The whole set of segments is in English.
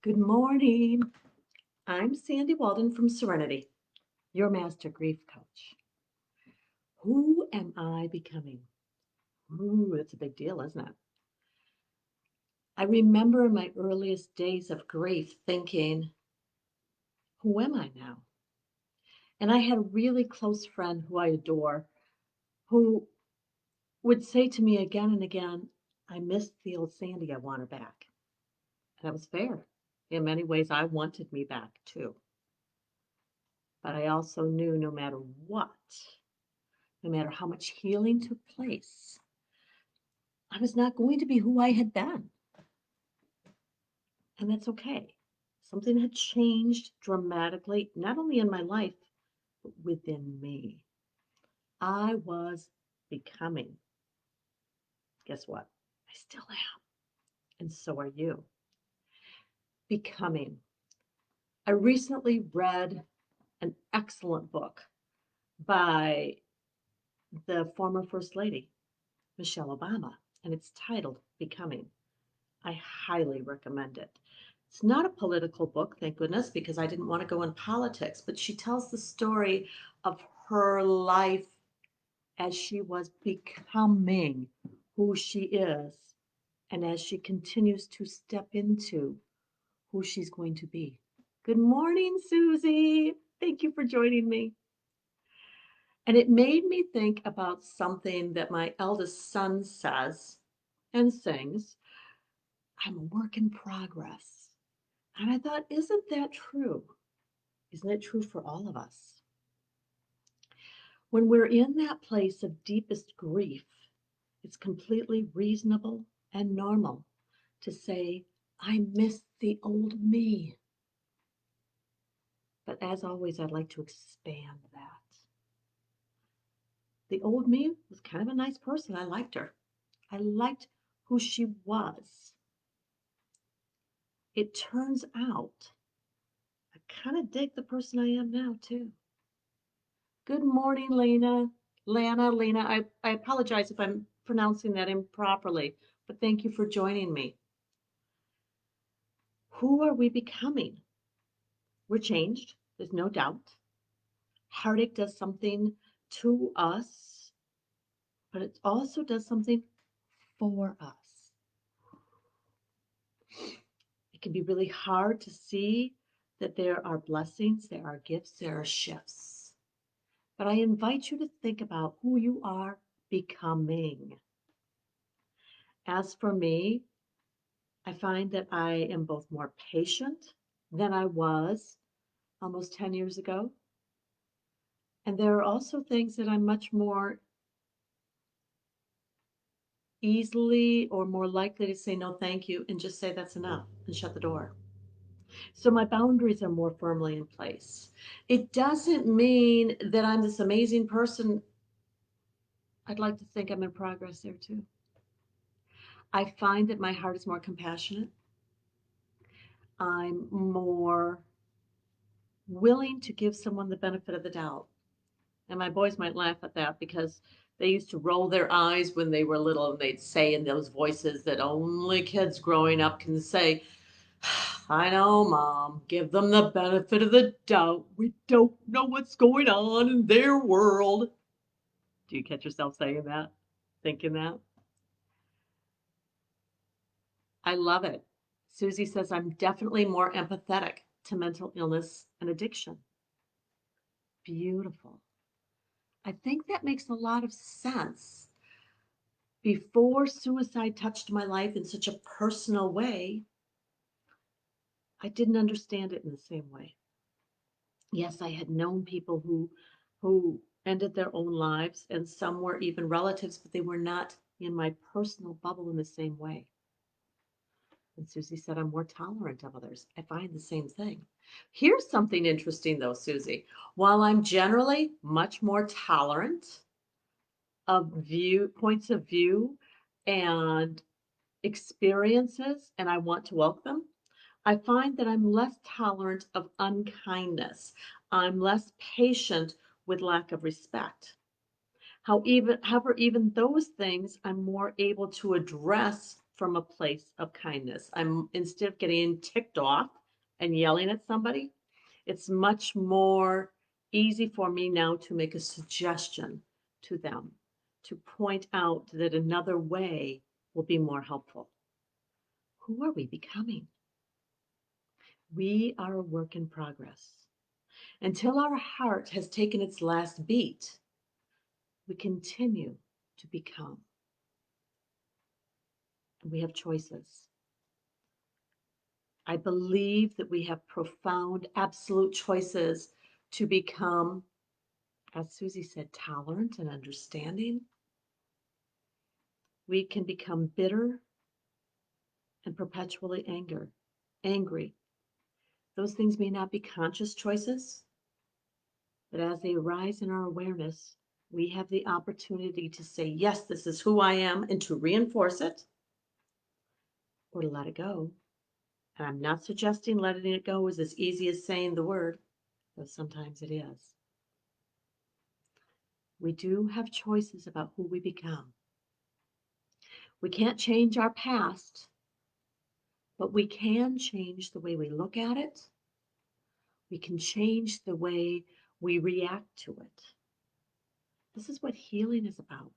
Good morning. I'm Sandy Walden from Serenity, your master grief coach. Who am I becoming? Ooh, it's a big deal, isn't it? I remember in my earliest days of grief thinking, who am I now? And I had a really close friend who I adore who would say to me again and again, I miss the old Sandy, I want her back. And that was fair. In many ways, I wanted me back too. But I also knew no matter what, no matter how much healing took place, I was not going to be who I had been. And that's okay. Something had changed dramatically, not only in my life, but within me. I was becoming. Guess what? I still am. And so are you. Becoming. I recently read an excellent book by the former First Lady, Michelle Obama, and it's titled Becoming. I highly recommend it. It's not a political book, thank goodness, because I didn't want to go in politics, but she tells the story of her life as she was becoming who she is and as she continues to step into who she's going to be. Good morning, Susie. Thank you for joining me. And it made me think about something that my eldest son says and sings. I'm a work in progress. And I thought, isn't that true? Isn't it true for all of us? When we're in that place of deepest grief, it's completely reasonable and normal to say, I miss the old me. But as always, I'd like to expand that. The old me was kind of a nice person. I liked her. I liked who she was. It turns out I kind of dig the person I am now, too. Good morning, Lena. I apologize if I'm pronouncing that improperly, but thank you for joining me. Who are we becoming? We're changed, there's no doubt. Heartache does something to us, but it also does something for us. It can be really hard to see that there are blessings, there are gifts, there are shifts. But I invite you to think about who you are becoming. As for me, I find that I am both more patient than I was almost 10 years ago. And there are also things that I'm much more easily or more likely to say no, thank you, and just say that's enough and shut the door. So my boundaries are more firmly in place. It doesn't mean that I'm this amazing person. I'd like to think I'm in progress there too. I find that my heart is more compassionate. I'm more willing to give someone the benefit of the doubt. And my boys might laugh at that because they used to roll their eyes when they were little and they'd say in those voices that only kids growing up can say, I know, Mom, give them the benefit of the doubt. We don't know what's going on in their world. Do you catch yourself saying that? Thinking that? I love it. Susie says, I'm definitely more empathetic to mental illness and addiction. Beautiful. I think that makes a lot of sense. Before suicide touched my life in such a personal way, I didn't understand it in the same way. Yes, I had known people who ended their own lives, and some were even relatives, but they were not in my personal bubble in the same way. And Susie said, I'm more tolerant of others. I find the same thing. Here's something interesting, though, Susie. While I'm generally much more tolerant of points of view and experiences, and I want to welcome them, I find that I'm less tolerant of unkindness. I'm less patient with lack of respect. However, even those things I'm more able to address from a place of kindness. I'm instead of getting ticked off and yelling at somebody, it's much more easy for me now to make a suggestion to them, to point out that another way will be more helpful. Who are we becoming? We are a work in progress. Until our heart has taken its last beat, we continue to become. And we have choices. I believe that we have profound, absolute choices to become, as Susie said, tolerant and understanding. We can become bitter and perpetually angry. Those things may not be conscious choices, but as they arise in our awareness, we have the opportunity to say, yes, this is who I am, and to reinforce it, or to let it go. And I'm not suggesting letting it go is as easy as saying the word, though sometimes it is. We do have choices about who we become. We can't change our past, but we can change the way we look at it. We can change the way we react to it. This is what healing is about.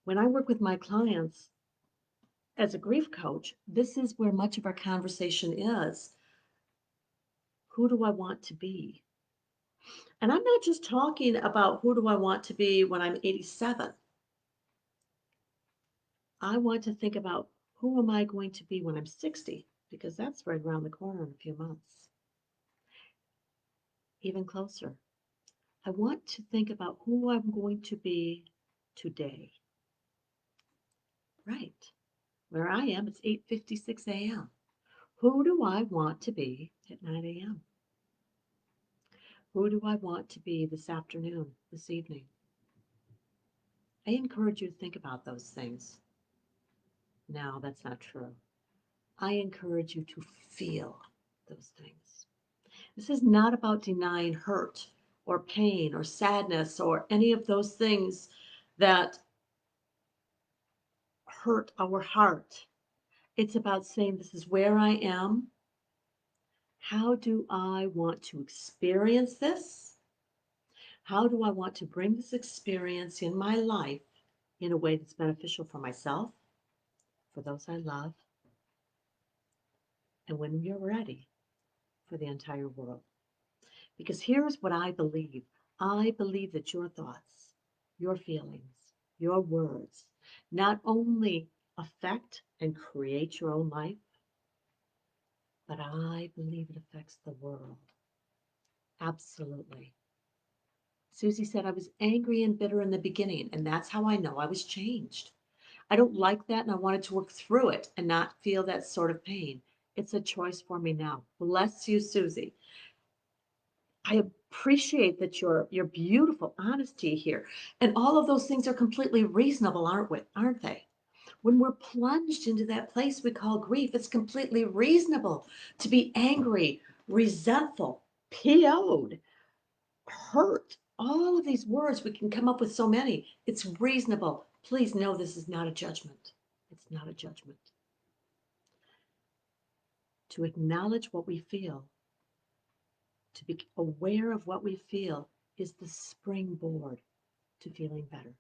When I work with my clients as a grief coach, this is where much of our conversation is. Who do I want to be? And I'm not just talking about who do I want to be when I'm 87. I want to think about who am I going to be when I'm 60, because that's right around the corner in a few months. Even closer. I want to think about who I'm going to be today. Right. Where I am, it's 8:56 a.m. Who do I want to be at 9 a.m.? Who do I want to be this afternoon, this evening? I encourage you to think about those things. No, that's not true. I encourage you to feel those things. This is not about denying hurt or pain or sadness or any of those things that hurt our heart. It's about saying, this is where I am. How do I want to experience this? How do I want to bring this experience in my life in a way that's beneficial for myself, for those I love, and when you're ready, for the entire world? Because here's what I believe. I believe that your thoughts, your feelings, your words not only affect and create your own life, but I believe it affects the world. Absolutely. Susie said, I was angry and bitter in the beginning, and that's how I know I was changed. I don't like that, and I wanted to work through it and not feel that sort of pain. It's a choice for me now. Bless you, Susie. I appreciate that your beautiful honesty here. And all of those things are completely reasonable, aren't they? When we're plunged into that place we call grief, it's completely reasonable to be angry, resentful, PO'd, hurt. All of these words, we can come up with so many. It's reasonable. Please know this is not a judgment. It's not a judgment. To acknowledge what we feel, to be aware of what we feel, is the springboard to feeling better.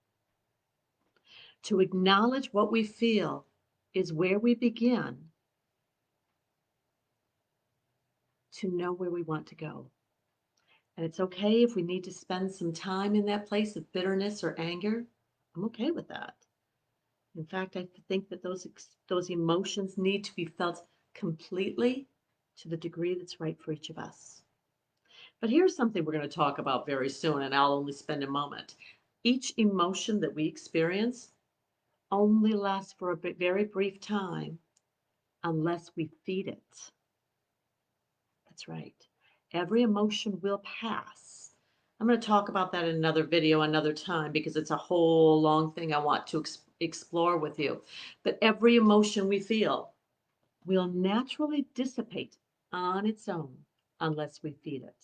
To acknowledge what we feel is where we begin to know where we want to go. And it's okay if we need to spend some time in that place of bitterness or anger. I'm okay with that. In fact, I think that those emotions need to be felt completely to the degree that's right for each of us. But here's something we're going to talk about very soon, and I'll only spend a moment. Each emotion that we experience only lasts for a very brief time unless we feed it. That's right. Every emotion will pass. I'm going to talk about that in another video another time because it's a whole long thing I want to explore with you. But every emotion we feel will naturally dissipate on its own unless we feed it.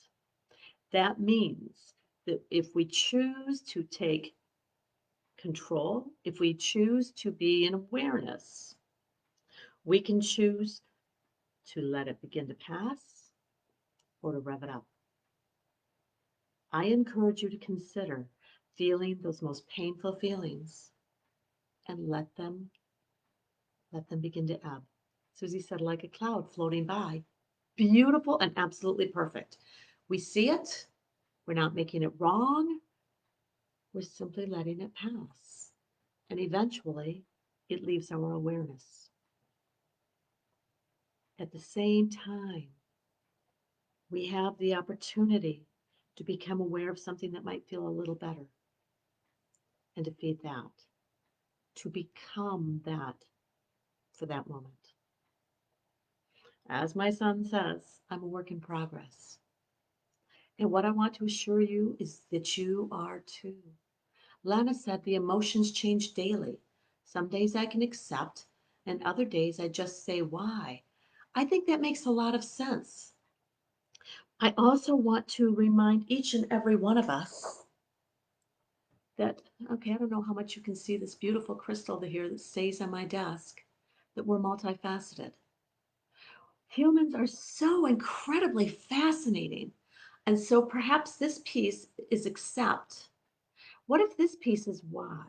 That means that if we choose to take control. If we choose to be in awareness, we can choose to let it begin to pass or to rev it up. I encourage you to consider feeling those most painful feelings and let them begin to ebb. Susie said, like a cloud floating by. Beautiful and absolutely perfect. We see it. We're not making it wrong. We're simply letting it pass. And eventually, it leaves our awareness. At the same time, we have the opportunity to become aware of something that might feel a little better and to feed that, to become that for that moment. As my son says, I'm a work in progress. And what I want to assure you is that you are too. Lana said the emotions change daily. Some days I can accept, and other days I just say why. I think that makes a lot of sense. I also want to remind each and every one of us that, okay, I don't know how much you can see this beautiful crystal here that stays on my desk, that we're multifaceted. Humans are so incredibly fascinating. And so perhaps this piece is accept. What if this piece is why?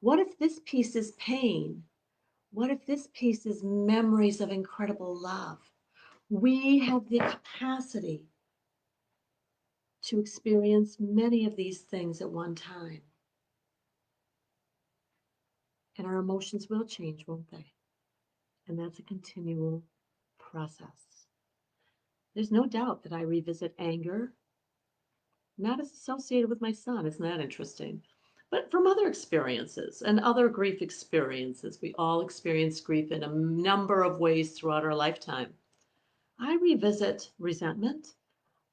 What if this piece is pain? What if this piece is memories of incredible love? We have the capacity to experience many of these things at one time. And our emotions will change, won't they? And that's a continual process. There's no doubt that I revisit anger, not as associated with my son. Isn't that interesting? But from other experiences and other grief experiences. We all experience grief in a number of ways throughout our lifetime. I revisit resentment.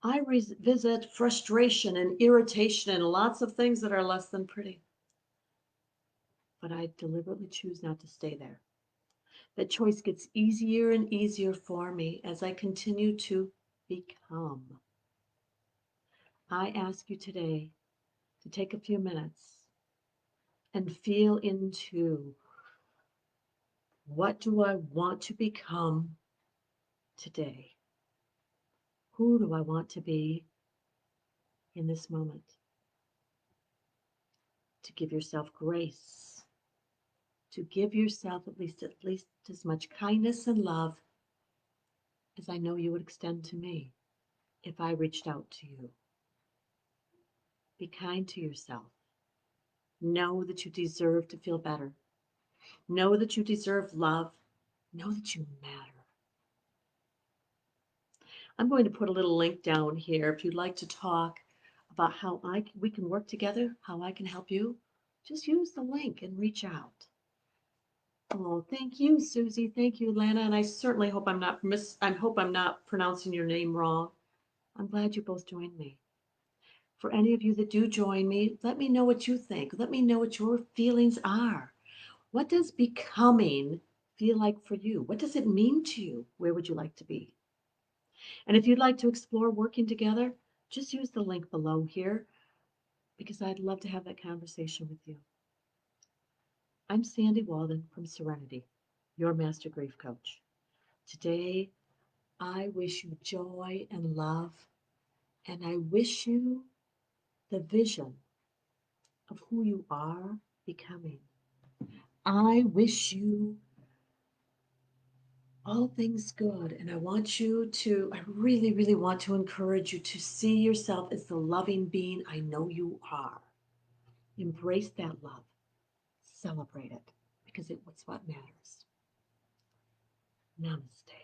I revisit frustration and irritation and lots of things that are less than pretty. But I deliberately choose not to stay there. That choice gets easier and easier for me as I continue to become. I ask you today to take a few minutes and feel into, what do I want to become today? Who do I want to be in this moment? To give yourself grace, to give yourself at least as much kindness and love as I know you would extend to me if I reached out to you. Be kind to yourself. Know that you deserve to feel better. Know that you deserve love. Know that you matter. I'm going to put a little link down here if you'd like to talk about how we can work together, how I can help you. Just use the link and reach out. Oh, thank you, Susie. Thank you, Lana. And I certainly hope I hope I'm not pronouncing your name wrong. I'm glad you both joined me. For any of you that do join me, let me know what you think. Let me know what your feelings are. What does becoming feel like for you? What does it mean to you? Where would you like to be? And if you'd like to explore working together, just use the link below here because I'd love to have that conversation with you. I'm Sandy Walden from Serenity, your master grief coach. Today, I wish you joy and love, and I wish you the vision of who you are becoming. I wish you all things good, and I really, really want to encourage you to see yourself as the loving being I know you are. Embrace that love. Celebrate it, because it's what matters. Namaste.